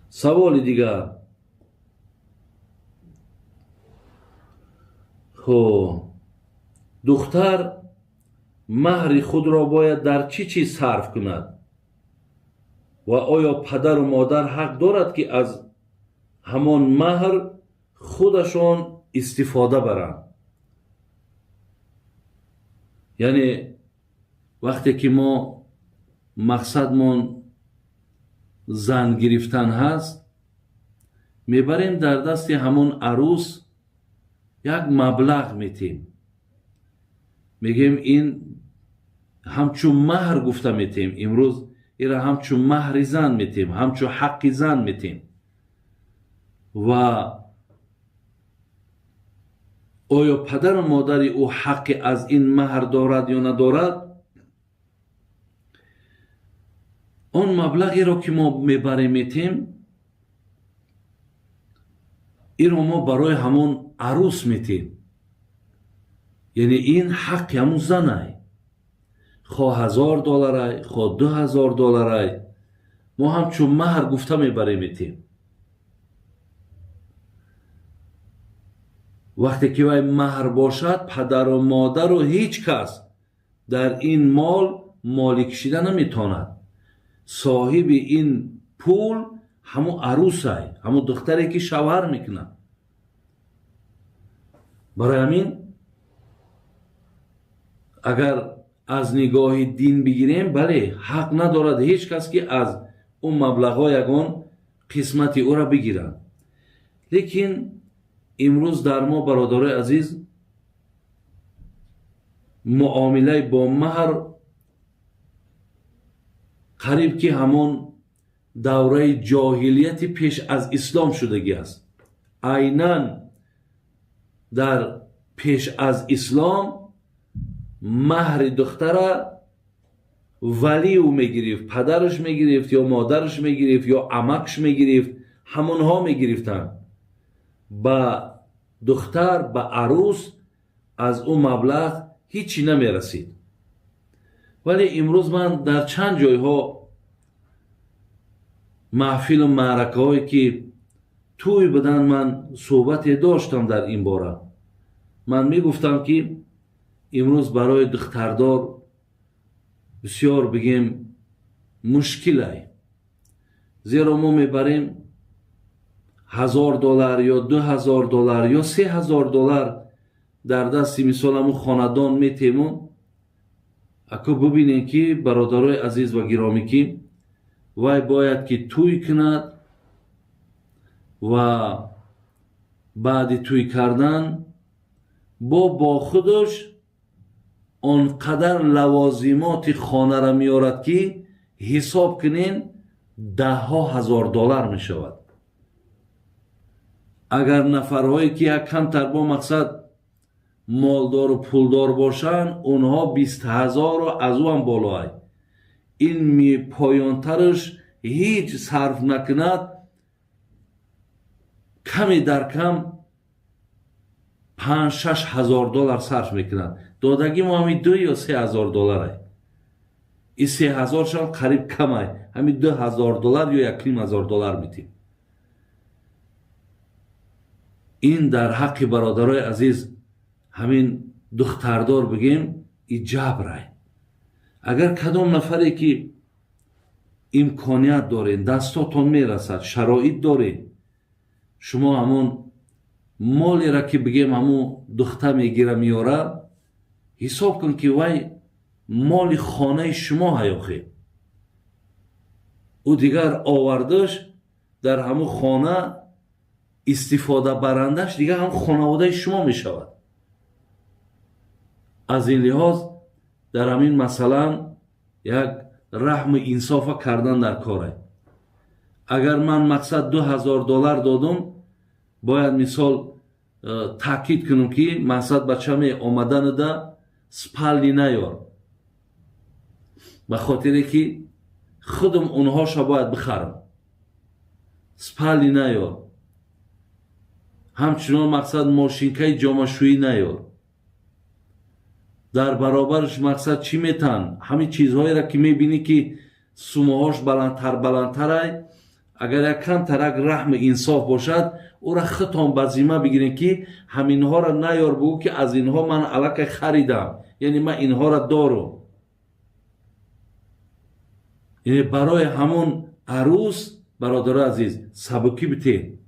саволи дигар. духтар маҳри худро бояд дар чӣ чиз сарф кунад ва оё падару модар ҳақ дорад ки аз ҳамон маҳр худашон истифода баранд? яъне вақте ки мо мақсадмон зан гирифтан ҳаст, мебарем дар дасти ҳамон арӯс як маблағ метем, мегем ин ҳамчун маҳр гуфта метем. имрӯз ира ҳамчун маҳри зан метем, ҳамчун ҳаққи зан метем. ва оё падару модари ӯ ҳаққи аз ин маҳр дорад ё надорад? он маблағеро ки мо мебарем метем, иро мо барои ҳамон арӯс метем. яъне ин ҳаққи ҳамун занай, хоҳ $1000, хоҳ $2000, мо ҳамчун маҳр гуфта мебарем метем. вақте ки вай маҳр бошад, падару модару ҳеҷ кас дар ин мол молӣ кишида наметавонад. соҳиби ин пул ҳамун арӯсай, ҳамун духтаре ки шавҳар мекунад. барои ҳамин агар аз нигоҳи дин бигирем, бале, ҳақ надорад ҳеҷ кас ки аз он маблағҳо ягон қисмати ӯра бигирад. лекин имрӯз дар мо, бародарои азиз, муомилаи бо маҳр қариб ки ҳамон давраи ҷоҳилияти пеш аз ислом шудагӣ аст. айнан дар пеш аз ислом маҳри духтара валиу мегирифт, падараш мегирифт ё модараш мегирифт ё амакш мегирифт, ҳамонҳо мегирифтанд. ба духтар, ба арӯс аз ӯ маблағ ҳичи намерасид. вале имрӯз ман дар чанд ҷойҳо маҳфилу маъракаҳое ки тӯй буданд, ман суҳбате доштам дар ин бора. ман мегуфтам ки имрӯз барои духтардор бисёр бигем мушкилай. зеро мо мебарем $1000 ё $2000 ё $3000 дар дасти мисол ҳамун хонадон метему. аку бубинем ки бародарои азиз ва гиромӣ, ки вай бояд ки тӯй кунад ва баъди тӯй кардан бо худаш он қадар лавозимоти хонара меорад ки ҳисоб кунен даҳҳо ҳазор доллар мешавад. агар нафарҳое ки як камтар бо мақсад молдору пулдор бошанд, онҳо 20,000 аз ӯ ҳам болоай. ин поёнтараш ҳеҷ сарф накунад, каме дар кам $5,000-6,000 сарф мекунад. додагӣ мо ҳами $2,000 ё $3,000. ин $3,000 қариб камай, ҳами $2,000 ё $1,500 метем. ин дар ҳаққи бародарои азиз ҳамин духтардор бигем и ҷабрай. агар кадом нафаре ки имконият доред, дастотон мерасад, шароит доред, шумо ҳамон молеро ки бигем ҳамун духта мегира меора, ҳисоб кун ки вай моли хонаи шумо ҳаёхе. ӯ дигар овардаш дар ҳамун хона истифода барандаш дигар ҳам хонаводаи шумо мешавад. аз ин лиҳоз дар ҳамин масалан як раҳму инсофа кардан дар корай. агар ман мақсад $2,000 додум, бояд мисол таъкид кунам ки мақсад ба чаме омаданада спални наёр, ба хотире ки худам онҳоша бояд бихарам. спални наёр. ҳамчунон мақсад мошинкаи ҷомашӯӣ наёр. дар баробараш мақсад чӣ метан? ҳамин чизҳоеро ки мебинӣ ки сумоҳош баландтарай, اگر یک کم ترک رحم انصاف باشد او را خطان به ذمه بگیرین که همینها را نیار بگو که از اینها من الک خریدم، یعنی من اینها را دارم. یعنی برای همون عروس برادر عزیز سبکی بتین.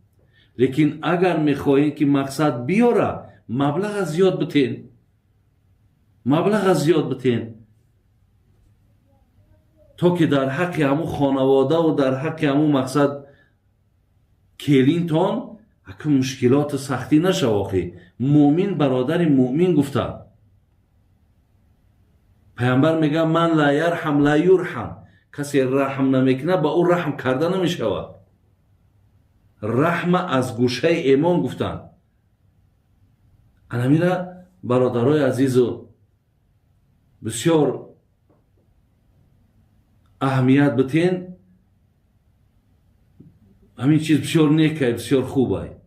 لیکن اگر میخواهید که مقصد بیاره مبلغ زیاد بتین، مبلغ زیاد بتین تا که در حق همون خانواده و در حق همون مقصد کلینتون اکه مشکلات سختی نشه. واقعی مومن برادر مومن گفته، پیامبر میگه من لا یرحم لا یرحم، کسی رحم نمیکنه با او رحم کرده نمیشود. رحم از گوشه ایمان گفتن. انمیره برادرای عزیز و بسیار اهمیت بتین. همین چیز بسیار نیکه، بسیار خوبه.